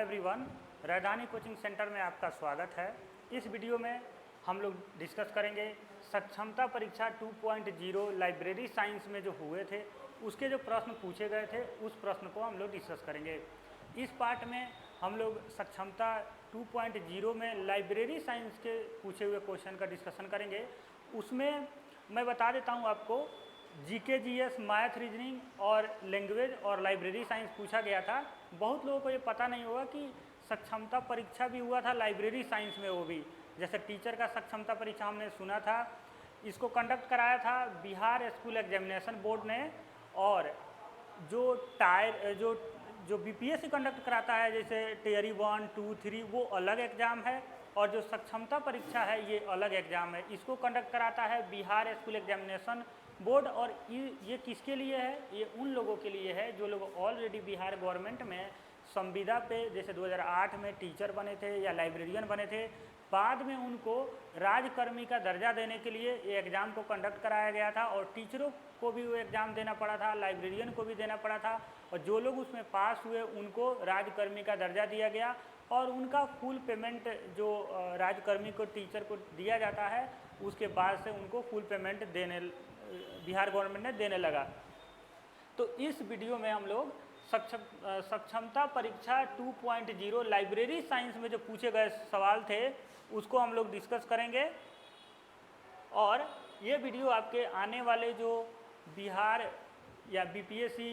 Everyone, राजधानी coaching centre में आपका स्वागत है। इस वीडियो में हम लोग डिस्कस करेंगे सक्षमता परीक्षा 2.0 लाइब्रेरी साइंस में जो हुए थे उसके जो प्रश्न पूछे गए थे उस प्रश्न को हम लोग डिस्कस करेंगे। इस पार्ट में हम लोग सक्षमता 2.0 में लाइब्रेरी साइंस के पूछे हुए क्वेश्चन का डिस्कशन करेंगे। उसमें मैं बता देता हूँ आपको, जीके, जीएस, मैथ, रीजनिंग और लैंग्वेज और लाइब्रेरी साइंस पूछा गया था। बहुत लोगों को ये पता नहीं होगा कि सक्षमता परीक्षा भी हुआ था लाइब्रेरी साइंस में, वो भी जैसे टीचर का सक्षमता परीक्षा हमने सुना था, इसको कंडक्ट कराया था बिहार स्कूल एग्जामिनेशन बोर्ड ने। और जो बीपीएससी कंडक्ट कराता है जैसे टियर 1, 2, 3 वो अलग एग्ज़ाम है, और जो सक्षमता परीक्षा है ये अलग एग्ज़ाम है। इसको कंडक्ट कराता है बिहार स्कूल एग्जामिनेशन बोर्ड। और ये किसके लिए है? ये उन लोगों के लिए है जो लोग ऑलरेडी बिहार गवर्नमेंट में संविदा पे जैसे 2008 में टीचर बने थे या लाइब्रेरियन बने थे, बाद में उनको राजकर्मी का दर्जा देने के लिए ये एग्ज़ाम को कंडक्ट कराया गया था। और टीचरों को भी वो एग्ज़ाम देना पड़ा था, लाइब्रेरियन को भी देना पड़ा था, और जो लोग उसमें पास हुए उनको राजकर्मी का दर्जा दिया गया। और उनका फुल पेमेंट जो राजकर्मी को, टीचर को दिया जाता है, उसके बाद से उनको फुल पेमेंट बिहार गवर्नमेंट ने देने लगा। तो इस वीडियो में हम लोग सक्षमता परीक्षा 2.0 लाइब्रेरी साइंस में जो पूछे गए सवाल थे उसको हम लोग डिस्कस करेंगे। और ये वीडियो आपके आने वाले जो बिहार या बीपीएससी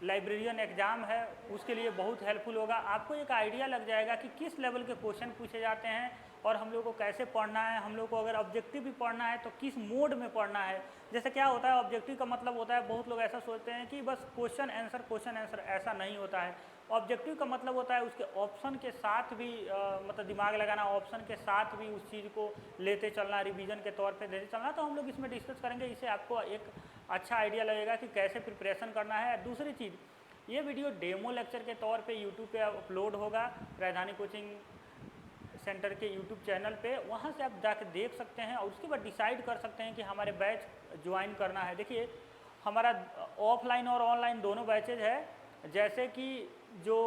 लाइब्रेरियन एग्ज़ाम है उसके लिए बहुत हेल्पफुल होगा। आपको एक आइडिया लग जाएगा कि किस लेवल के क्वेश्चन पूछे जाते हैं और हम लोग को कैसे पढ़ना है। हम लोग को अगर ऑब्जेक्टिव भी पढ़ना है तो किस मोड में पढ़ना है। जैसे क्या होता है, ऑब्जेक्टिव का मतलब होता है, बहुत लोग ऐसा सोचते हैं कि बस क्वेश्चन आंसर, ऐसा नहीं होता है। ऑब्जेक्टिव का मतलब होता है उसके ऑप्शन के साथ भी मतलब दिमाग लगाना, ऑप्शन के साथ भी उस चीज़ को लेते चलना, रिवीजन के तौर पे लेते चलना। तो हम लोग इसमें डिस्कस करेंगे, इससे आपको एक अच्छा आइडिया लगेगा कि कैसे प्रिपरेशन करना है। दूसरी चीज़, ये वीडियो डेमो लेक्चर के तौर पे यूट्यूब पे अपलोड होगा, राजधानी कोचिंग सेंटर के यूट्यूब चैनल पे। वहाँ से आप जाकर देख सकते हैं और उसके बाद डिसाइड कर सकते हैं कि हमारे बैच ज्वाइन करना है। देखिए, हमारा ऑफलाइन और ऑनलाइन दोनों बैचेज है। जैसे कि जो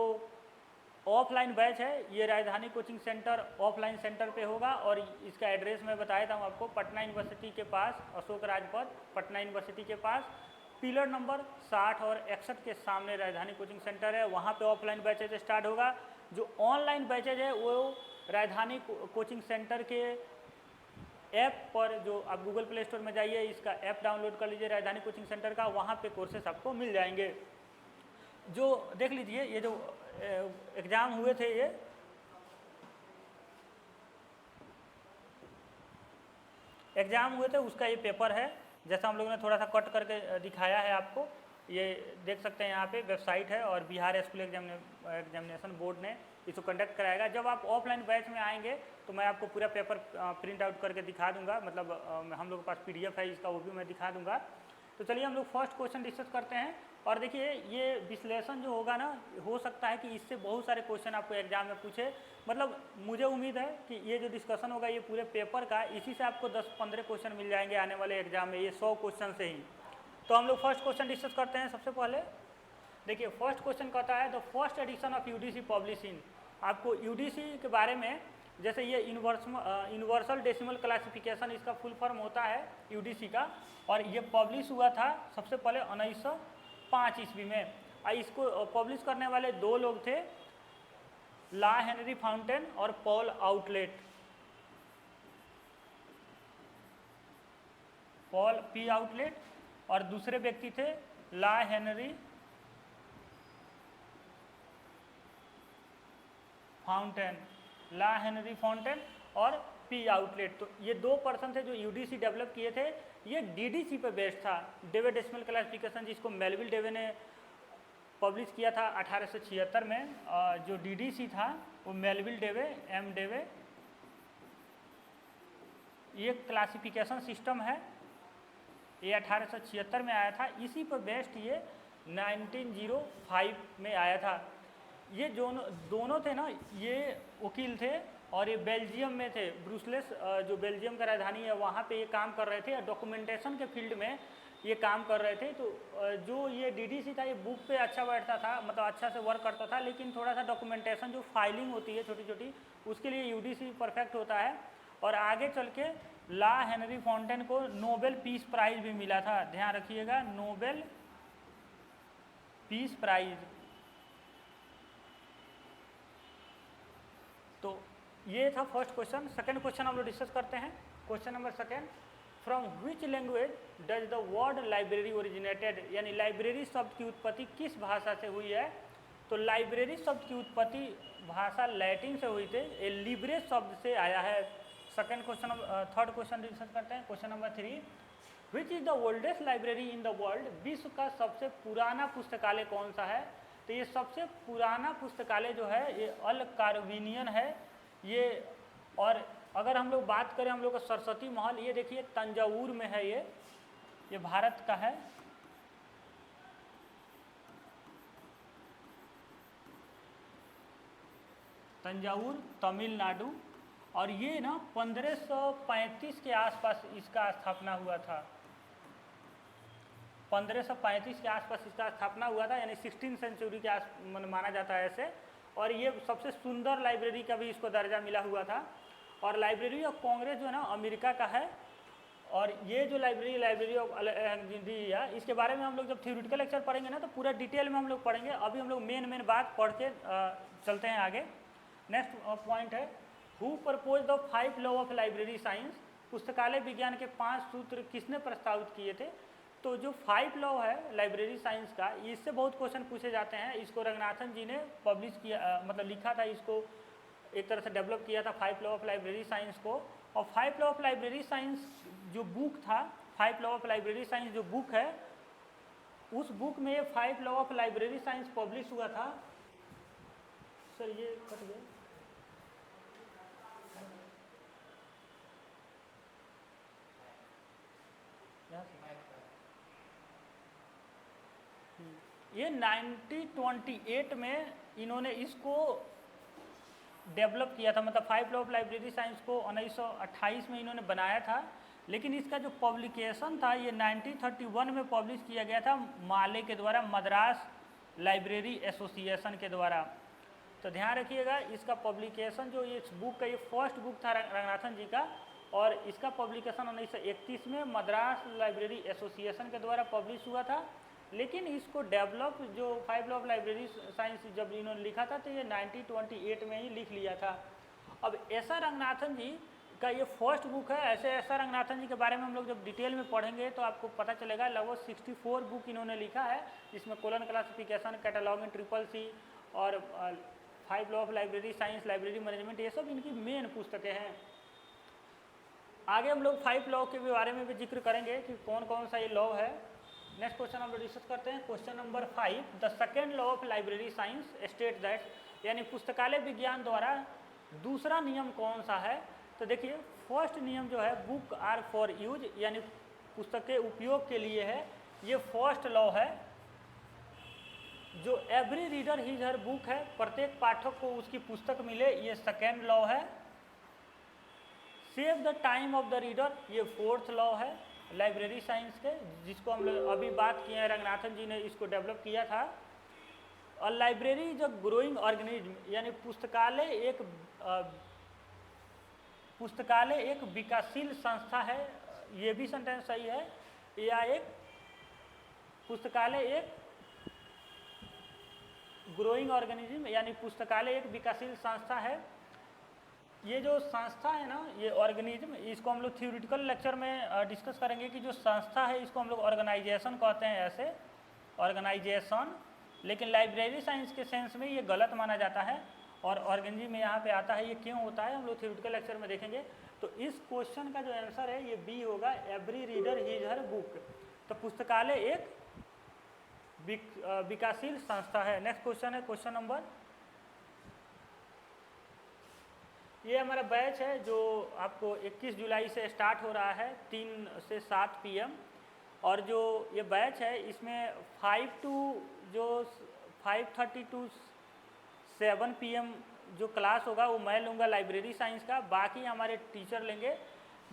ऑफलाइन बैच है ये राजधानी कोचिंग सेंटर ऑफलाइन सेंटर पे होगा, और इसका एड्रेस मैं बता देता हूँ आपको। पटना यूनिवर्सिटी के पास, अशोक राजपथ, पटना यूनिवर्सिटी के पास पिलर नंबर 60 और 61 के सामने राजधानी कोचिंग सेंटर है। वहाँ पे ऑफलाइन बैचेज स्टार्ट होगा। जो ऑनलाइन बैचेज है वो राजधानी कोचिंग सेंटर के ऐप पर, जो आप गूगल प्ले स्टोर में जाइए, इसका ऐप डाउनलोड कर लीजिए राजधानी कोचिंग सेंटर का, वहाँ पे कोर्सेस आपको मिल जाएंगे। जो देख लीजिए, ये जो एग्ज़ाम हुए थे, ये एग्ज़ाम हुए थे उसका ये पेपर है। जैसा हम लोगों ने थोड़ा सा कट करके दिखाया है आपको, ये देख सकते हैं यहाँ पे वेबसाइट है, और बिहार स्कूल एग्जामिनेशन बोर्ड ने इसको कंडक्ट कराएगा। जब आप ऑफलाइन बैच में आएंगे तो मैं आपको पूरा पेपर प्रिंट आउट करके दिखा दूंगा, मतलब हम लोग के पास पीडीएफ है इसका, वो भी मैं दिखा दूंगा। तो चलिए हम लोग फर्स्ट क्वेश्चन डिस्कस करते हैं। और देखिए, ये विश्लेषण जो होगा ना, हो सकता है कि इससे बहुत सारे क्वेश्चन आपको एग्जाम में पूछे। मतलब मुझे उम्मीद है कि ये जो डिस्कशन होगा ये पूरे पेपर का, इसी से आपको 10-15 क्वेश्चन मिल जाएंगे आने वाले एग्जाम में, ये 100 क्वेश्चन से ही। तो हम लोग फर्स्ट क्वेश्चन डिस्कस करते हैं। सबसे पहले देखिए, फर्स्ट क्वेश्चन कहता है the first edition of UDC publishing. आपको यूडीसी के बारे में, जैसे ये यूनिवर्सल डेसिमल क्लासिफिकेशन इसका फुल फॉर्म होता है यूडीसी का, और ये पब्लिश हुआ था सबसे पहले 1905 ईस्वी में। इसको पब्लिश करने वाले दो लोग थे, ला हेनरी फाउंटेन और Paul outlet. Paul P outlet और दूसरे व्यक्ति थे ला हेनरी फाउंटेन, ला हेनरी फाउंटेन और पी आउटलेट। तो ये दो पर्सन थे जो यूडीसी डेवलप किए थे। ये डीडीसी पे बेस्ड था, डेवे डेसिमल क्लासिफिकेशन, जिसको मेलविल डेवे ने पब्लिश किया था 1876 में। जो डीडीसी था वो मेलविल डेवे, एम डेवे, ये क्लासिफिकेशन सिस्टम है, ये 1876 में आया था। इसी पर बेस्ड ये 1905 में आया था। ये दोनों थे ना, ये वकील थे और ये बेल्जियम में थे। ब्रुसेल्स जो बेल्जियम का राजधानी है वहाँ पे ये काम कर रहे थे। डॉक्यूमेंटेशन के फील्ड में ये काम कर रहे थे। तो जो ये डीडीसी था ये बुक पे अच्छा बैठता था, मतलब अच्छा से वर्क करता था, लेकिन थोड़ा सा डॉक्यूमेंटेशन जो फाइलिंग होती है छोटी छोटी, उसके लिए यूडीसी परफेक्ट होता है। और आगे चल के ला हेनरी फाउंटेन को नोबेल पीस प्राइज़ भी मिला था, ध्यान रखिएगा, नोबेल पीस प्राइज़। तो ये था फर्स्ट क्वेश्चन। सेकंड क्वेश्चन हम लोग डिस्कस करते हैं। Question number second, from which language does the word library originated, यानी लाइब्रेरी शब्द की उत्पत्ति किस भाषा से हुई है। तो लाइब्रेरी शब्द की उत्पत्ति भाषा लैटिन से हुई थी, ए लिब्रे शब्द से आया है। Second question, third question discuss करते हैं। Question number 3, which is the oldest library in the world, विश्व का सबसे पुराना पुस्तकालय कौन सा है। तो ये सबसे पुराना पुस्तकालय जो है ये अल कार्विनियन है ये। और अगर हम लोग बात करें हम लोग का सरस्वती महल, ये देखिए तंजावुर में है, ये भारत का है। तंजावुर तमिलनाडु। और ये ना 1535 के आसपास इसका स्थापना हुआ था, 1535 के आसपास इसका स्थापना हुआ था, यानी 16वीं सेंचुरी के आस माना जाता है ऐसे। और ये सबसे सुंदर लाइब्रेरी का भी इसको दर्जा मिला हुआ था। और लाइब्रेरी ऑफ कांग्रेस जो है ना अमेरिका का है। और ये जो लाइब्रेरी ऑफ इंडिया, इसके बारे में हम लोग जब थ्योरेटिकल लेक्चर पढ़ेंगे ना तो पूरा डिटेल में हम लोग पढ़ेंगे। अभी हम लोग मेन बात पढ़ के चलते हैं आगे। नेक्स्ट पॉइंट है, who propose the 5 law of library science, पुस्तकालय विज्ञान के 5 सूत्र किसने प्रस्तावित किए थे। तो जो 5 लॉ है लाइब्रेरी साइंस का, इससे बहुत क्वेश्चन पूछे जाते हैं। इसको रंगनाथन जी ने पब्लिश किया, मतलब लिखा था, इसको एक तरह से डेवलप किया था 5 लॉ ऑफ लाइब्रेरी साइंस को। और 5 लॉ ऑफ लाइब्रेरी साइंस जो बुक था, 5 लॉ ऑफ लाइब्रेरी साइंस जो बुक है, उस बुक में 5 law of library science publish हुआ था। सर ये कट गया, ये 1928 में इन्होंने इसको डेवलप किया था, मतलब 5 लॉ ऑफ लाइब्रेरी साइंस को 1928 में इन्होंने बनाया था। लेकिन इसका जो पब्लिकेशन था ये 1931 में पब्लिश किया गया था माले के द्वारा, मद्रास लाइब्रेरी एसोसिएशन के द्वारा। तो ध्यान रखिएगा, इसका पब्लिकेशन जो ये बुक का ये फर्स्ट बुक था रंगनाथन जी का, और इसका पब्लिकेशन 1931 में मद्रास लाइब्रेरी एसोसिएशन के द्वारा पब्लिश हुआ था। लेकिन इसको डेवलप जो 5 लॉ ऑफ लाइब्रेरी साइंस जब इन्होंने लिखा था तो ये 1928 में ही लिख लिया था। अब एस आर रंगनाथन जी का ये फर्स्ट बुक है। ऐसे एस आर रंगनाथन जी के बारे में हम लोग जब डिटेल में पढ़ेंगे तो आपको पता चलेगा, लगभग 64 बुक इन्होंने लिखा है, जिसमें colon classification, cataloguing, triple C और 5 law of library science, library management, ये सब इनकी मेन पुस्तकें हैं। आगे हम लोग 5 लॉ के बारे में भी जिक्र करेंगे कि कौन कौन सा ये लॉ है। नेक्स्ट क्वेश्चन हम लोग डिस्कस करते हैं। Question number 5, the second law of library science state that, यानी पुस्तकालय विज्ञान द्वारा दूसरा नियम कौन सा है। तो देखिए, फर्स्ट नियम जो है बुक आर फॉर यूज, यानी पुस्तकें उपयोग के लिए है, ये फर्स्ट लॉ है। जो every reader his her book है, प्रत्येक पाठक को उसकी पुस्तक मिले, ये सेकेंड लॉ है। Save the time of the reader, ये फोर्थ लॉ है लाइब्रेरी साइंस के, जिसको हम लोग अभी बात किए हैं, रंगनाथन जी ने इसको डेवलप किया था। और library is a growing organism, यानी पुस्तकालय एक विकासशील संस्था है, ये भी सेंटेंस सही है। या एक पुस्तकालय एक ग्रोइंग ऑर्गेनिज्म, यानी पुस्तकालय एक विकासशील संस्था है। ये जो संस्था है ना, ये ऑर्गेनिज्म, इसको हम लोग थ्योरेटिकल लेक्चर में डिस्कस करेंगे कि जो संस्था है इसको हम लोग ऑर्गेनाइजेशन कहते हैं, ऐसे ऑर्गेनाइजेशन। लेकिन लाइब्रेरी साइंस के सेंस में ये गलत माना जाता है, और ऑर्गेनिज्म में यहाँ पे आता है। ये क्यों होता है हम लोग थ्योरेटिकल लेक्चर में देखेंगे। तो इस क्वेश्चन का जो आंसर है ये बी होगा, every reader his her book. तो पुस्तकालय एक विकासशील संस्था है। नेक्स्ट क्वेश्चन है क्वेश्चन नंबर, ये हमारा बैच है जो आपको 21 जुलाई से स्टार्ट हो रहा है 3 से 7 PM। और जो ये बैच है इसमें 5:30 to 7 PM जो क्लास होगा वो मैं लूँगा लाइब्रेरी साइंस का, बाकी हमारे टीचर लेंगे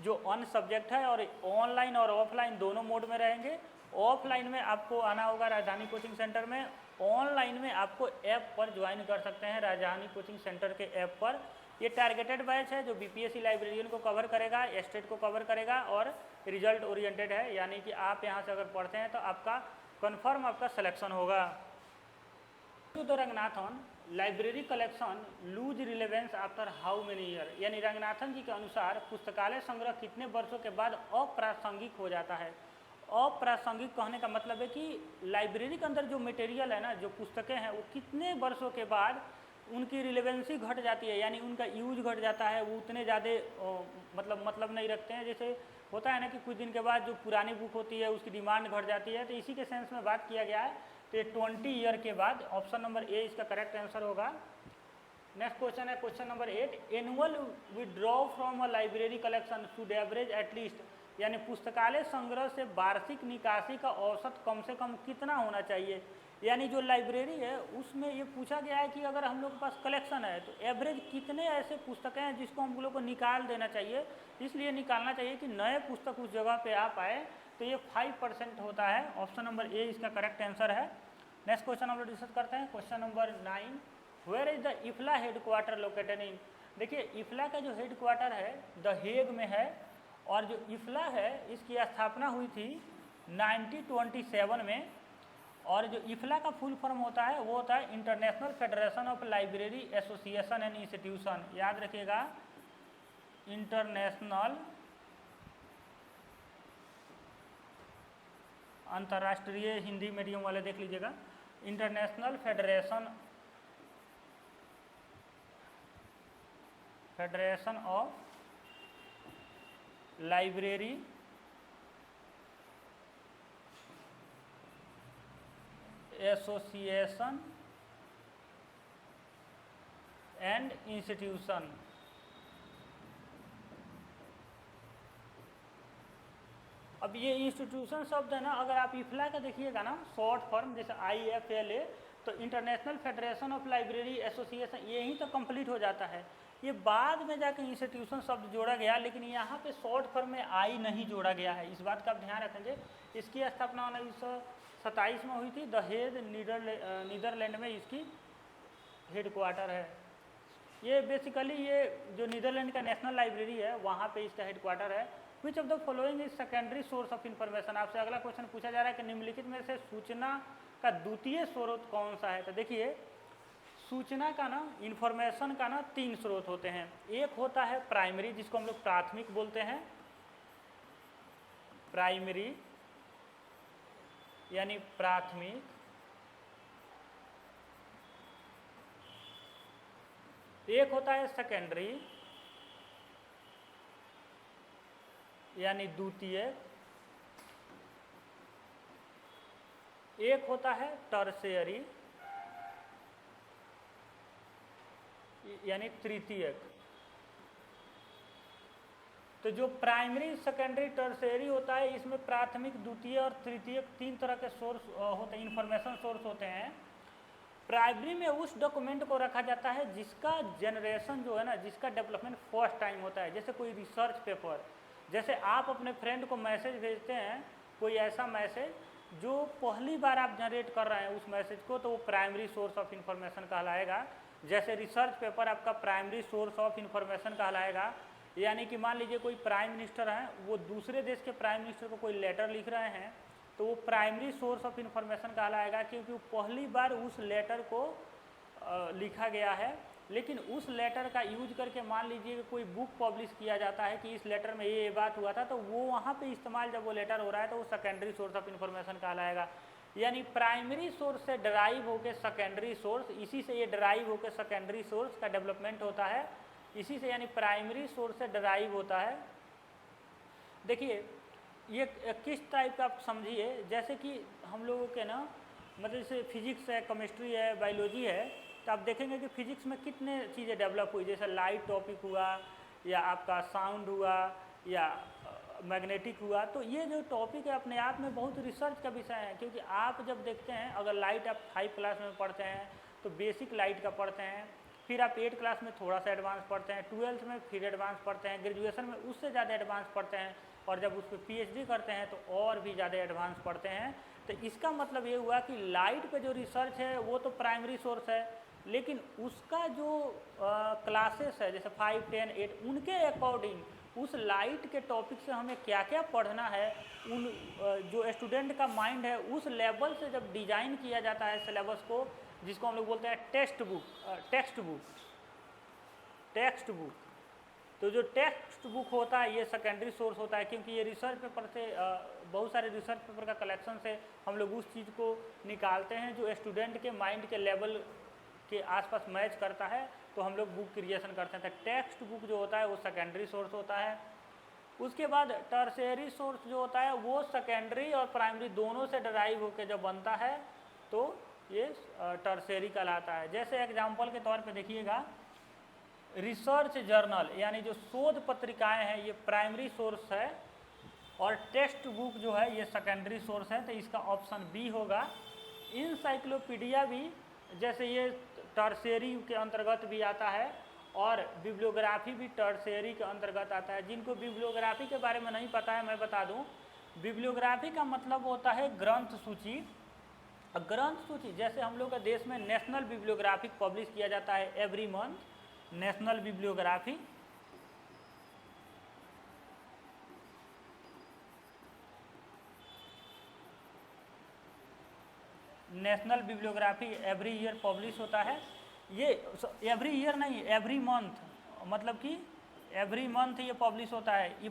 जो ऑन सब्जेक्ट है, और ऑनलाइन और ऑफलाइन दोनों मोड में रहेंगे। ऑफलाइन में आपको आना होगा राजधानी कोचिंग सेंटर में, ऑनलाइन में आपको ऐप पर ज्वाइन कर सकते हैं राजधानी कोचिंग सेंटर के ऐप पर। ये टारगेटेड बैच है जो बीपीएससी लाइब्रेरियन को कवर करेगा, स्टेट को कवर करेगा और रिजल्ट ओरिएंटेड है, यानी कि आप यहाँ से अगर पढ़ते हैं तो आपका कन्फर्म आपका सिलेक्शन होगा। तो Ranganathan library collection lose relevance after how many year, यानी रंगनाथन जी के अनुसार पुस्तकालय संग्रह कितने वर्षों के बाद अप्रासंगिक हो जाता है। अप्रासंगिक कहने का मतलब है कि लाइब्रेरी के अंदर जो मटेरियल है ना, जो पुस्तकें हैं, वो कितने वर्षों के बाद उनकी रिलेवेंसी घट जाती है, यानी उनका यूज घट जाता है, वो उतने ज़्यादा मतलब नहीं रखते हैं। जैसे होता है ना कि कुछ दिन के बाद जो पुरानी बुक होती है उसकी डिमांड घट जाती है, तो इसी के सेंस में बात किया गया है। तो 20 ईयर के बाद ऑप्शन नंबर ए इसका करेक्ट आंसर होगा। नेक्स्ट क्वेश्चन है question number 8, annual withdraw from a library collection should average at least, यानी पुस्तकालय संग्रह से वार्षिक निकासी का औसत कम से कम कितना होना चाहिए। यानी जो लाइब्रेरी है उसमें ये पूछा गया है कि अगर हम लोग के पास कलेक्शन है तो एवरेज कितने ऐसे पुस्तकें हैं जिसको हम लोग को निकाल देना चाहिए। इसलिए निकालना चाहिए कि नए पुस्तक उस जगह पे आ पाए, तो ये 5% होता है। ऑप्शन नंबर ए इसका करेक्ट आंसर है। नेक्स्ट क्वेश्चन हम लोग डिस्कस करते हैं question number 9, where is the IFLA headquarter located in. देखिए इफ्ला का जो हेड क्वार्टर है द हेग में है, और जो इफ्ला है इसकी स्थापना हुई थी 1927 में, और जो इफ्ला का फुल फॉर्म होता है वो होता है international federation of library association and institution. याद रखिएगा, इंटरनेशनल अंतर्राष्ट्रीय, हिंदी मीडियम वाले देख लीजिएगा, international federation of library association and institution. अब ये इंस्टीट्यूशन शब्द है ना, अगर आप इफ्ला का देखिएगा ना शॉर्ट फॉर्म जैसे IFLA, तो international federation of library association, यही तो कंप्लीट हो जाता है। ये बाद में जाकर इंस्टीट्यूशन शब्द जोड़ा गया, लेकिन यहाँ पे शॉर्ट फॉर्म में आई नहीं जोड़ा गया है, इस बात का आप ध्यान रखेंगे। इसकी स्थापना 1927 में हुई थी। द हेग नीदरलैंड में इसकी हेड क्वार्टर है। ये बेसिकली ये जो नीदरलैंड का नेशनल लाइब्रेरी है वहाँ पे इसका हेड क्वार्टर है। Which of the following is secondary source of information. आपसे अगला क्वेश्चन पूछा जा रहा है कि निम्नलिखित में से सूचना का द्वितीय स्रोत कौन सा है। तो देखिए सूचना का ना, इन्फॉर्मेशन का ना 3 स्रोत होते हैं। एक होता है प्राइमरी, जिसको हम लोग प्राथमिक बोलते हैं, प्राइमरी यानी प्राथमिक। एक होता है सेकेंडरी यानी द्वितीय। एक होता है टर्शियरी यानी तृतीयक। तो जो प्राइमरी, सेकेंडरी, टर्शियरी होता है, इसमें प्राथमिक, द्वितीय और तृतीयक 3 तरह के सोर्स होते हैं, इंफॉर्मेशन सोर्स होते हैं। प्राइमरी में उस डॉक्यूमेंट को रखा जाता है जिसका जनरेशन जो है ना, जिसका डेवलपमेंट फर्स्ट टाइम होता है। जैसे कोई रिसर्च पेपर, जैसे आप अपने फ्रेंड को मैसेज भेजते हैं, कोई ऐसा मैसेज जो पहली बार आप जनरेट कर रहे हैं उस मैसेज को, तो वो प्राइमरी सोर्स ऑफ इंफॉर्मेशन कहलाएगा। जैसे रिसर्च पेपर आपका प्राइमरी सोर्स ऑफ इंफॉर्मेशन कहलाएगा। यानी कि मान लीजिए कोई प्राइम मिनिस्टर हैं, वो दूसरे देश के प्राइम मिनिस्टर को कोई लेटर लिख रहे हैं, तो वो प्राइमरी सोर्स ऑफ इंफॉर्मेशन कहलाएगा, क्योंकि वो पहली बार उस लेटर को लिखा गया है। लेकिन उस लेटर का यूज करके मान लीजिए कोई बुक पब्लिश किया जाता है कि इस लेटर में ये बात हुआ था, तो वो वहाँ पे इस्तेमाल जब वो लेटर हो रहा है तो वो सेकेंडरी सोर्स ऑफ इंफॉर्मेशन कहलाएगा। यानी प्राइमरी सोर्स से डराइव होकर सेकेंडरी सोर्स, इसी से ये डराइव होकर सेकेंडरी सोर्स का डेवलपमेंट होता है, इसी से यानी प्राइमरी सोर्स से डराइव होता है। देखिए ये किस टाइप का आप समझिए, जैसे कि हम लोगों के ना मतलब जैसे फिजिक्स है, केमिस्ट्री है, बायोलॉजी है, तो आप देखेंगे कि फिजिक्स में कितने चीज़ें डेवलप हुई, जैसे लाइट टॉपिक हुआ या आपका साउंड हुआ या मैग्नेटिक हुआ। तो ये जो टॉपिक है अपने आप में बहुत रिसर्च का विषय है, क्योंकि आप जब देखते हैं, अगर लाइट आप 5 क्लास में पढ़ते हैं तो बेसिक लाइट का पढ़ते हैं, फिर आप 8 क्लास में थोड़ा सा एडवांस पढ़ते हैं, 12th में फिर एडवांस पढ़ते हैं, ग्रेजुएशन में उससे ज़्यादा एडवांस पढ़ते हैं, और जब उस पर पीएचडी करते हैं तो और भी ज़्यादा एडवांस पढ़ते हैं। तो इसका मतलब ये हुआ कि लाइट पे जो रिसर्च है वो तो प्राइमरी सोर्स है, लेकिन उसका जो क्लासेस है जैसे 5, 10, 8 उनके अकॉर्डिंग उस लाइट के टॉपिक से हमें क्या क्या पढ़ना है, उन जो स्टूडेंट का माइंड है उस लेवल से जब डिज़ाइन किया जाता है सिलेबस को, जिसको हम लोग बोलते हैं टेक्स्ट बुक। तो जो टेक्स्ट बुक होता है ये सेकेंडरी सोर्स होता है, क्योंकि ये रिसर्च पेपर से बहुत सारे रिसर्च पेपर का कलेक्शन से हम लोग उस चीज़ को निकालते हैं जो स्टूडेंट के माइंड के लेवल के आसपास मैच करता है, तो हम लोग बुक क्रिएशन करते हैं। तो टेक्स्ट बुक जो होता है वो सेकेंडरी सोर्स होता है। उसके बाद टर्शियरी सोर्स जो होता है वो सेकेंडरी और प्राइमरी दोनों से डराइव होकर जब बनता है तो ये टर्शियरी कहलाता है। जैसे एग्जाम्पल के तौर पे देखिएगा, रिसर्च जर्नल यानी जो शोध पत्रिकाएं हैं ये प्राइमरी सोर्स है, और टेक्स्ट बुक जो है ये सेकेंडरी सोर्स है, तो इसका ऑप्शन बी होगा। इंसाइक्लोपीडिया भी जैसे ये टर्शियरी के अंतर्गत भी आता है, और बिब्लियोग्राफी भी टर्शियरी के अंतर्गत आता है। जिनको बिब्लियोग्राफी के बारे में नहीं पता है मैं बता दूं, बिब्लियोग्राफी का मतलब होता है ग्रंथ सूची। ग्रंथ सूची जैसे हम लोग के देश में नेशनल बिब्लियोग्राफी पब्लिश किया जाता है every month, national bibliography every year publish होता है। ये एवरी ईयर नहीं, एवरी मंथ, मतलब कि एवरी मंथ ये पब्लिश होता है। ये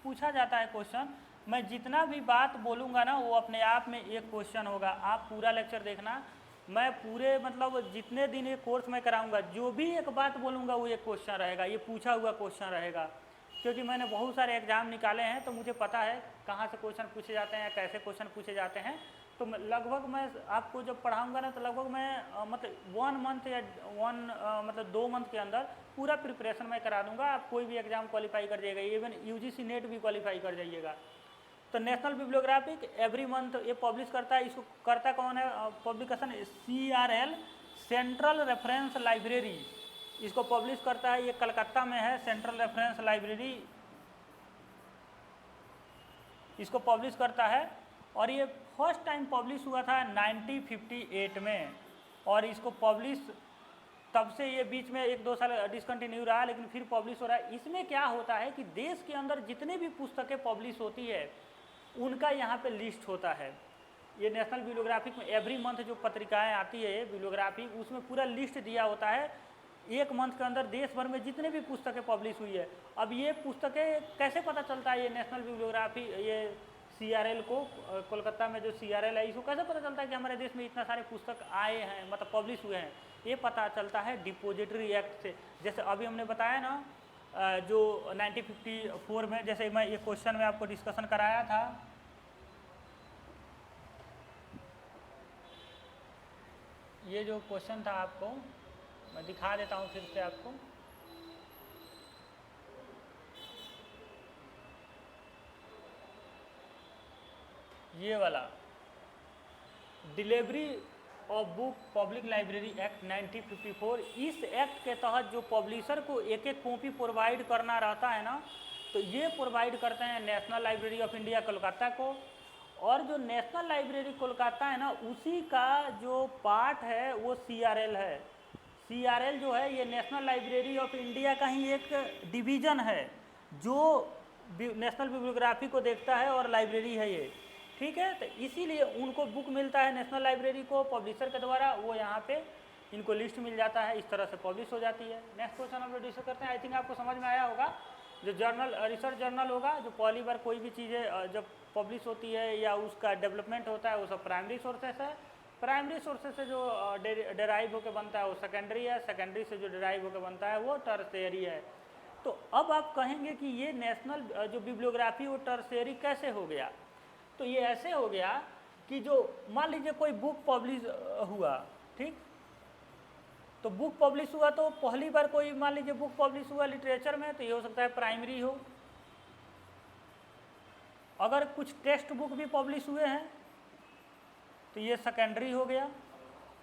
पूछा जाता है क्वेश्चन, मैं जितना भी बात बोलूँगा ना वो अपने आप में एक क्वेश्चन होगा। आप पूरा लेक्चर देखना, मैं पूरे मतलब जितने दिन ये कोर्स मैं कराऊंगा जो भी एक बात बोलूँगा वो एक क्वेश्चन रहेगा, ये पूछा हुआ क्वेश्चन रहेगा। क्योंकि मैंने बहुत सारे एग्जाम निकाले हैं तो मुझे पता है कहाँ से क्वेश्चन पूछे जाते हैं, कैसे क्वेश्चन पूछे जाते हैं। तो लगभग मैं आपको जब पढ़ाऊंगा ना तो लगभग मैं मतलब 1 मंथ या 2 मंथ के अंदर पूरा प्रिपरेशन मैं करा दूंगा। आप कोई भी एग्जाम क्वालिफाई कर जाइएगा, इवन यूजीसी नेट भी क्वालिफाई कर जाइएगा। तो नेशनल बिब्लियोग्राफिक एवरी मंथ ये पब्लिश करता है। इसको करता कौन है publication? CRL, central reference library, इसको पब्लिश करता है। ये कलकत्ता में है सेंट्रल रेफरेंस लाइब्रेरी, इसको पब्लिश करता है। और ये फर्स्ट टाइम पब्लिश हुआ था 1958 में, और इसको पब्लिश तब से ये बीच में 1-2 साल डिसकंटिन्यू रहा, लेकिन फिर पब्लिश हो रहा है। इसमें क्या होता है कि देश के अंदर जितने भी पुस्तकें पब्लिश होती है उनका यहाँ पे लिस्ट होता है। ये नेशनल बिब्लियोग्राफिक में एवरी मंथ जो पत्रिकाएं आती है बिब्लियोग्राफी, उसमें पूरा लिस्ट दिया होता है 1 मंथ के अंदर देश भर में जितने भी पुस्तकें पब्लिश हुई है। अब ये पुस्तकें कैसे पता चलता है, ये नेशनल बिब्लियोग्राफी ये CRL को, कोलकाता में जो CRL है, इसको कैसे पता चलता है कि हमारे देश में इतना सारे पुस्तक आए हैं, मतलब पब्लिश हुए हैं? ये पता चलता है डिपोजिटरी एक्ट से। जैसे अभी हमने बताया ना जो 1954 में, जैसे मैं ये क्वेश्चन में आपको डिस्कशन कराया था, ये जो क्वेश्चन था आपको मैं दिखा देता हूँ फिर से आपको। ये वाला delivery of book public library act 1954, इस एक्ट के तहत जो पब्लिशर को एक एक कॉपी प्रोवाइड करना रहता है ना, तो ये प्रोवाइड करते हैं national library of India Kolkata को। और जो नेशनल लाइब्रेरी कोलकाता है ना, उसी का जो पार्ट है वो CRL है। CRL जो है ये नेशनल लाइब्रेरी ऑफ इंडिया का ही एक डिवीज़न है जो नेशनल बिब्लियोग्राफी को देखता है, और लाइब्रेरी है ये, ठीक है। तो इसीलिए उनको बुक मिलता है नेशनल लाइब्रेरी को पब्लिशर के द्वारा, वो यहाँ पे इनको लिस्ट मिल जाता है, इस तरह से पब्लिश हो जाती है। नेक्स्ट क्वेश्चन हम लोग डिस्कस करते हैं। आई थिंक आपको समझ में आया होगा। जो जर्नल रिसर्च जर्नल होगा, जो पहली बार कोई भी चीज़ें जब पब्लिश होती है या उसका डेवलपमेंट होता है, वो सब प्राइमरी सोर्सेस है। प्राइमरी सोर्सेस से जो डेराइव होकर बनता है वो सेकेंडरी है। सेकेंडरी से जो डेराइव होकर बनता है वो टर्शियरी है। तो अब आप कहेंगे कि ये नेशनल जो बिब्लियोग्राफी वो टर्शियरी कैसे हो गया? तो ये ऐसे हो गया कि जो मान लीजिए कोई बुक पब्लिश हुआ, ठीक, तो बुक पब्लिश हुआ तो पहली बार कोई मान लीजिए बुक पब्लिश हुआ लिटरेचर में, तो ये हो सकता है प्राइमरी हो। अगर कुछ टेक्स्ट बुक भी पब्लिश हुए हैं तो ये सेकेंडरी हो गया।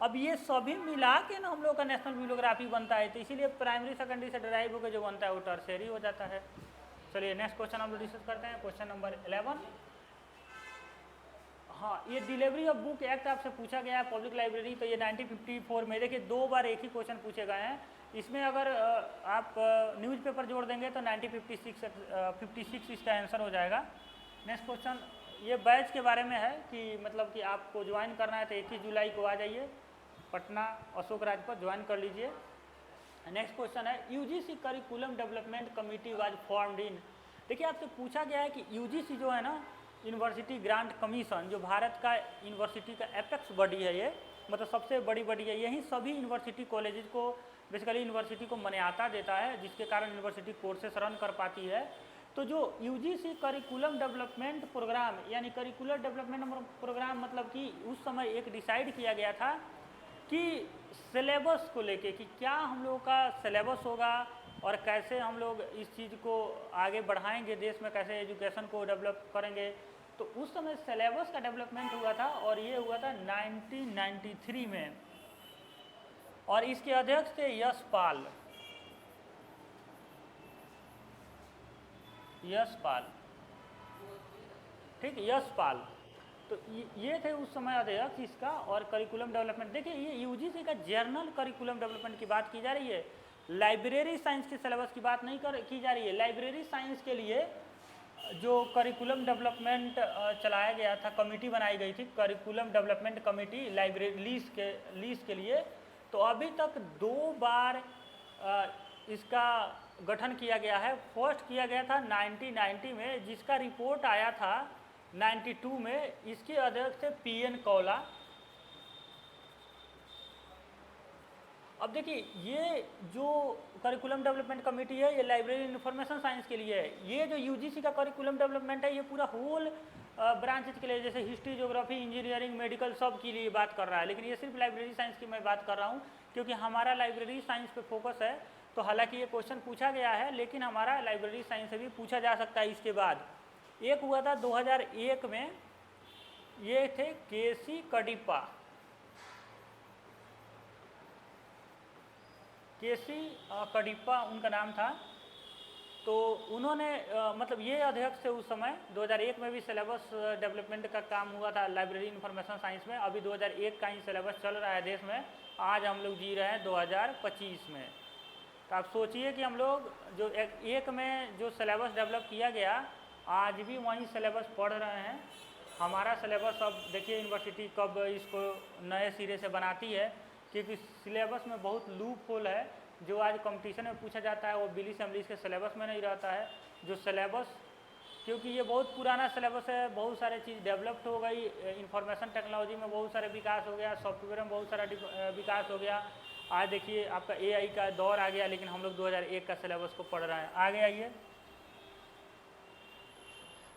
अब ये सभी मिला के ना हम लोग का नेशनल बिब्लियोग्राफी बनता है, तो इसीलिए प्राइमरी सेकेंडरी से डराइव होकर जो बनता है वो टर्शियरी हो जाता है। चलिए नेक्स्ट क्वेश्चन हम लोग डिस्कस करते हैं, क्वेश्चन नंबर 11। हाँ, ये डिलीवरी ऑफ बुक एक्ट आपसे पूछा गया है पब्लिक लाइब्रेरी, तो ये 1954 में, देखिए 2 बार एक ही क्वेश्चन पूछे गए हैं। इसमें अगर आप न्यूज़पेपर जोड़ देंगे तो 1956 इसका आंसर हो जाएगा। नेक्स्ट क्वेश्चन ये बैच के बारे में है कि मतलब कि आपको ज्वाइन करना है तो 21 जुलाई को आ जाइए पटना अशोक राज पर ज्वाइन कर लीजिए। नेक्स्ट क्वेश्चन है UGC curriculum development committee was formed in. देखिए आपसे पूछा गया है कि यूजीसी जो है ना, यूनिवर्सिटी ग्रांट कमीशन, जो भारत का यूनिवर्सिटी का एपेक्स बॉडी है, ये मतलब सबसे बड़ी बॉडी है, यही सभी यूनिवर्सिटी कॉलेजेस को बेसिकली यूनिवर्सिटी को मान्यता देता है, जिसके कारण यूनिवर्सिटी कोर्सेस रन कर पाती है। तो जो यूजीसी करिकुलम डेवलपमेंट प्रोग्राम यानी करिकुलर डेवलपमेंट प्रोग्राम मतलब कि उस समय एक डिसाइड किया गया था कि सिलेबस को लेके कि क्या हम लोगों का सिलेबस होगा और कैसे हम लोग इस चीज़ को आगे बढ़ाएंगे, देश में कैसे एजुकेशन को डेवलप करेंगे। तो उस समय सिलेबस का डेवलपमेंट हुआ था और ये हुआ था 1993 में, और इसके अध्यक्ष थे यशपाल। ठीक, यशपाल। तो ये थे उस समय अध्यक्ष इसका। और करिकुलम डेवलपमेंट, देखिए ये यूजीसी का जर्नल करिकुलम डेवलपमेंट की बात की जा रही है, लाइब्रेरी साइंस के सिलेबस की बात नहीं की जा रही है। लाइब्रेरी साइंस के लिए जो करिकुलम डेवलपमेंट चलाया गया था, कमेटी बनाई गई थी, curriculum development committee library lease के लिए, तो अभी तक 2 बार इसका गठन किया गया है। फर्स्ट किया गया था 1990 में, जिसका रिपोर्ट आया था 92 में। इसके अध्यक्ष थे पीएन कौला। अब देखिए ये जो करिकुलम डेवलपमेंट कमेटी है, ये लाइब्रेरी इंफॉर्मेशन साइंस के लिए है। ये जो यूजीसी का करिकुलम डेवलपमेंट है, ये पूरा होल ब्रांचेज के लिए, जैसे हिस्ट्री, ज्योग्राफी, इंजीनियरिंग, मेडिकल, सब के लिए बात कर रहा है। लेकिन ये सिर्फ लाइब्रेरी साइंस की मैं बात कर रहा हूँ क्योंकि हमारा लाइब्रेरी साइंस पे फोकस है। तो हालांकि ये क्वेश्चन पूछा गया है, लेकिन हमारा लाइब्रेरी साइंस से भी पूछा जा सकता है। इसके बाद एक हुआ था 2001 में, ये थे केसी कडिप्पा। केसी कडिप्पा उनका नाम था। तो उन्होंने मतलब ये अध्यक्ष थे उस समय। 2001 में भी सिलेबस डेवलपमेंट का काम हुआ था लाइब्रेरी इंफॉर्मेशन साइंस में। अभी 2001 का ही सिलेबस चल रहा है देश में। आज हम लोग जी रहे हैं 2025 में। तो आप सोचिए कि हम लोग जो एक में जो सिलेबस डेवलप किया गया, आज भी वही सिलेबस पढ़ रहे हैं। हमारा सिलेबस अब देखिए यूनिवर्सिटी कब इसको नए सिरे से बनाती है, क्योंकि सिलेबस में बहुत लूप होल है। जो आज कंपटीशन में पूछा जाता है वो बिली असेंबलीज के सिलेबस में नहीं रहता है। जो सिलेबस, क्योंकि ये बहुत पुराना सिलेबस है, बहुत सारे चीज़ डेवलप्ड हो गई, इंफॉर्मेशन टेक्नोलॉजी में बहुत सारे विकास हो गया, सॉफ्टवेयर में बहुत सारा विकास हो गया। आज देखिए आपका एआई का दौर आ गया, लेकिन हम लोग 2001 का सिलेबस को पढ़ रहे हैं। आगे आइए,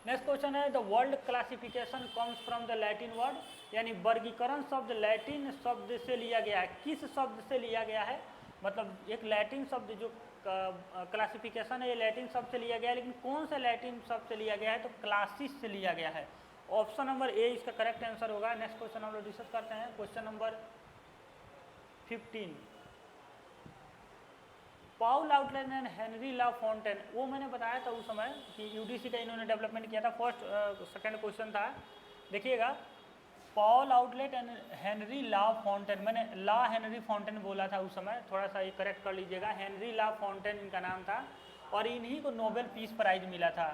नेक्स्ट क्वेश्चन है the world classification comes from the Latin word, यानी वर्गीकरण शब्द लैटिन शब्द से लिया गया है। किस शब्द से लिया गया है? मतलब एक लैटिन शब्द जो क्लासिफिकेशन है, ये लैटिन शब्द से लिया गया है, लेकिन कौन सा लैटिन शब्द से लिया गया है? तो क्लासिस से लिया गया है। ऑप्शन नंबर ए इसका करेक्ट आंसर होगा। नेक्स्ट क्वेश्चन हम लोग डिस्कस करते हैं, question number 15। Paul Otlet and Henri La Fontaine, वो मैंने बताया था उस समय कि यूडीसी का इन्होंने डेवलपमेंट किया था। सेकंड क्वेश्चन था, देखिएगा, Paul Otlet and Henri La Fontaine. मैंने ला हेनरी फॉन्टेन बोला था उस समय, थोड़ा सा ये करेक्ट कर लीजिएगा। हेनरी ला फॉन्टेन इनका नाम था, और इन्हीं को नोबेल पीस प्राइज मिला था।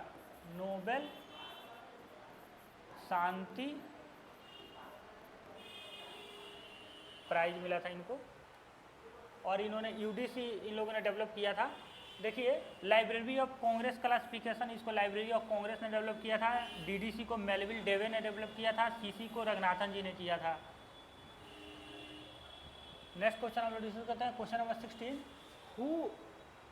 नोबेल शांति प्राइज मिला था इनको, और इन्होंने यूडीसी इन लोगों ने डेवलप किया था। देखिए, लाइब्रेरी ऑफ कांग्रेस क्लासिफिकेशन, इसको लाइब्रेरी ऑफ कांग्रेस ने डेवलप किया था। डीडीसी को मेलविल डेवे ने डेवलप किया था। सीसी को रंगनाथन जी ने किया था। नेक्स्ट क्वेश्चन हम लोग डिस्कस करते हैं, question number 16। Who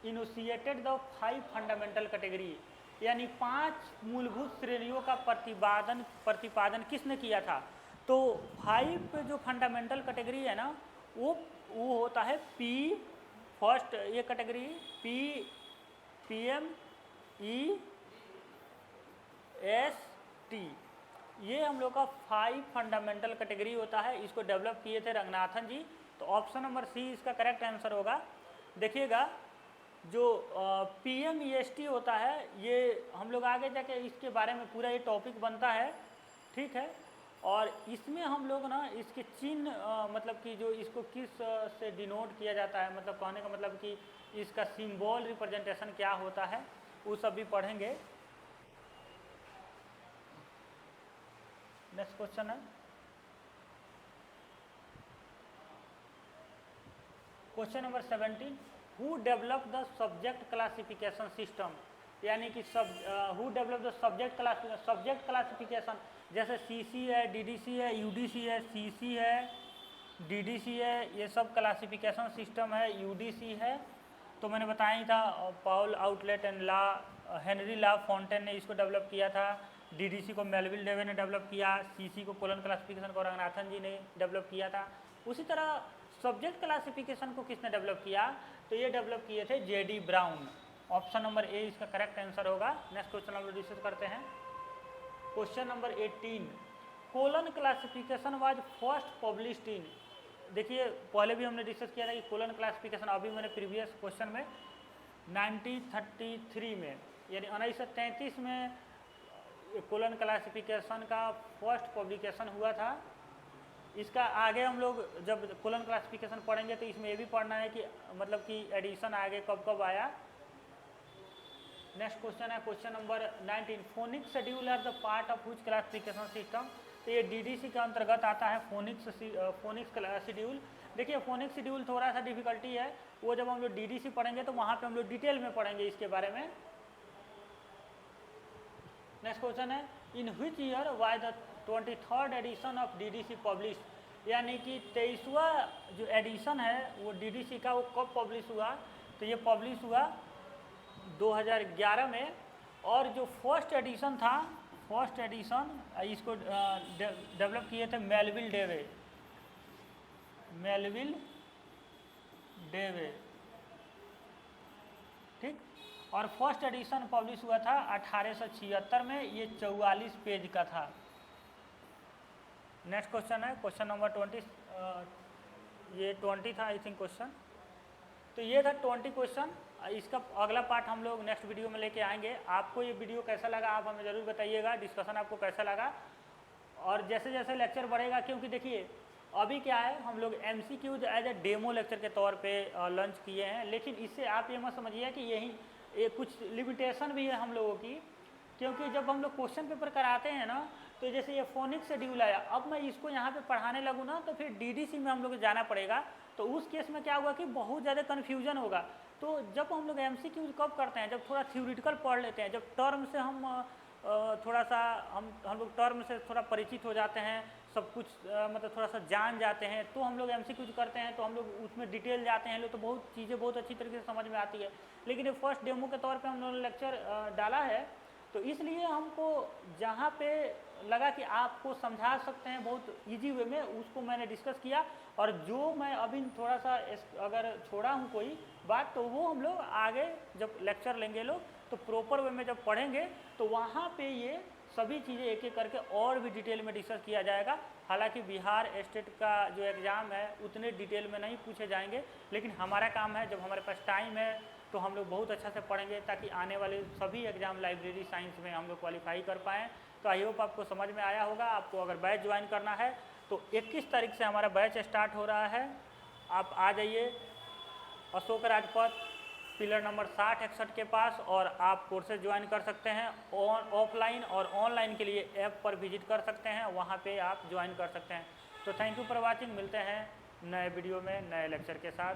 initiated the 5 fundamental category, यानी 5 मूलभूत श्रेणियों का प्रतिपादन किसने किया था? तो 5 जो फंडामेंटल कैटेगरी है ना, वो होता है पी, फर्स्ट ये कैटेगरी पी, पीएम, ई, एस, टी, ये हम लोग का 5 फंडामेंटल कैटेगरी होता है। इसको डेवलप किए थे रंगनाथन जी। तो ऑप्शन नंबर सी इसका करेक्ट आंसर होगा। देखिएगा, जो PMEST होता है, ये हम लोग आगे जाके इसके बारे में पूरा ये टॉपिक बनता है, ठीक है। और इसमें हम लोग ना इसके चिन्ह मतलब कि जो इसको किस से डिनोट किया जाता है, मतलब कहने का मतलब कि इसका सिंबल रिप्रेजेंटेशन क्या होता है, वो सब भी पढ़ेंगे। नेक्स्ट क्वेश्चन है question number 17, who develop the subject classification system, यानी कि who develop the subject classification, जैसे CC है, DDC है, UDC है, CC है, DDC है, ये सब क्लासिफिकेशन सिस्टम है। UDC है तो मैंने बताया ही था, Paul Otlet and La, Henri La Fontaine ने इसको डेवलप किया था। DDC को मेलविल डेवे ने डेवलप किया। CC को कोलन क्लासिफिकेशन को रंगनाथन जी ने डेवलप किया था। उसी तरह सब्जेक्ट क्लासिफिकेशन को किसने डेवलप किया, तो ये डेवलप किए थे JD brown. Option number A इसका करेक्ट आंसर होगा। नेक्स्ट क्वेश्चन हम लोग डिस्कस करते हैं। Question number 18, colon classification was first published in, देखिए पहले भी हमने डिस्कस किया था कि कोलन क्लासिफिकेशन, अभी मैंने प्रीवियस क्वेश्चन में 1933 में, यानी 1933 में कोलन क्लासिफिकेशन का फर्स्ट पब्लिकेशन हुआ था। इसका आगे हम लोग जब कोलन क्लासिफिकेशन पढ़ेंगे तो इसमें ये भी पढ़ना है कि मतलब कि एडिशन आगे कब कब आया। नेक्स्ट क्वेश्चन है question number 19, phoenix schedule are the part of which classification system, तो ये DDC के अंतर्गत आता है फोनिक्स शेड्यूल। देखिए फोनिक्स शेड्यूल थोड़ा सा डिफिकल्टी है, वो जब हम लोग DDC पढ़ेंगे तो वहाँ पे हम लोग डिटेल में पढ़ेंगे इसके बारे में। नेक्स्ट क्वेश्चन है, in which year was the 23rd edition of DDC publish, यानी कि 23वां जो एडिशन है वो DDC का वो कब पब्लिश हुआ, तो ये पब्लिश हुआ 2011 में। और जो फर्स्ट एडिशन था, फर्स्ट एडिशन इसको डेवलप किए थे मेलविल डेवे, ठीक। और फर्स्ट एडिशन पब्लिश हुआ था 1876 में, ये 44 पेज का था। नेक्स्ट क्वेश्चन है क्वेश्चन नंबर 20, ये 20 था आई थिंक क्वेश्चन, तो ये था 20 क्वेश्चन। इसका अगला पार्ट हम लोग नेक्स्ट वीडियो में लेके आएंगे। आपको ये वीडियो कैसा लगा आप हमें ज़रूर बताइएगा, डिस्कशन आपको कैसा लगा। और जैसे जैसे लेक्चर बढ़ेगा, क्योंकि देखिए अभी क्या है, हम लोग MCQs as a demo lecture के तौर पे लॉन्च किए हैं, लेकिन इससे आप ये मत समझिए कि ये कुछ लिमिटेशन भी है हम लोगों की, क्योंकि जब हम लोग क्वेश्चन पेपर कराते हैं ना, तो जैसे ये फोनिक शेड्यूल आया, अब मैं इसको यहाँ पे पढ़ाने लगूँ ना तो फिर DDC में हम लोग जाना पड़ेगा, तो उस केस में क्या होगा कि बहुत ज़्यादा कन्फ्यूजन होगा। तो जब हम लोग MCQs कब करते हैं, जब थोड़ा थ्योरेटिकल पढ़ लेते हैं, जब टर्म से हम थोड़ा सा हम लोग टर्म से थोड़ा परिचित हो जाते हैं, सब कुछ मतलब थोड़ा सा जान जाते हैं, तो हम लोग MCQs करते हैं, तो हम लोग उसमें डिटेल जाते हैं लोग, तो बहुत चीज़ें बहुत अच्छी तरीके से समझ में आती है। लेकिन ये फर्स्ट डेमो के तौर पे हम लोगों ने लेक्चर डाला है, तो इसलिए हमको जहाँ पे लगा कि आपको समझा सकते हैं बहुत इजी वे में, उसको मैंने डिस्कस किया। और जो मैं अभी थोड़ा सा अगर छोड़ा हूँ कोई बात, तो वो हम लोग आगे जब लेक्चर लेंगे लोग, तो प्रॉपर वे में जब पढ़ेंगे तो वहाँ पे ये सभी चीज़ें एक एक करके और भी डिटेल में डिस्कस किया जाएगा। हालांकि बिहार स्टेट का जो एग्ज़ाम है उतने डिटेल में नहीं पूछे जाएंगे, लेकिन हमारा काम है, जब हमारे पास टाइम है तो हम लोग बहुत अच्छा से पढ़ेंगे, ताकि आने वाले सभी एग्ज़ाम लाइब्रेरी साइंस में हम लोग क्वालिफाई कर पाएँ। तो आई होप आपको समझ में आया होगा। आपको अगर बैच ज्वाइन करना है तो 21 तारीख से हमारा बैच स्टार्ट हो रहा है, आप आ जाइए अशोक राजपथ पिलर नंबर 60-61 के पास, और आप कोर्सेज ज्वाइन कर सकते हैं। ऑफलाइन और ऑनलाइन के लिए ऐप पर विजिट कर सकते हैं, वहाँ पे आप ज्वाइन कर सकते हैं। तो थैंक यू फॉर वॉचिंग, मिलते हैं नए वीडियो में नए लेक्चर के साथ।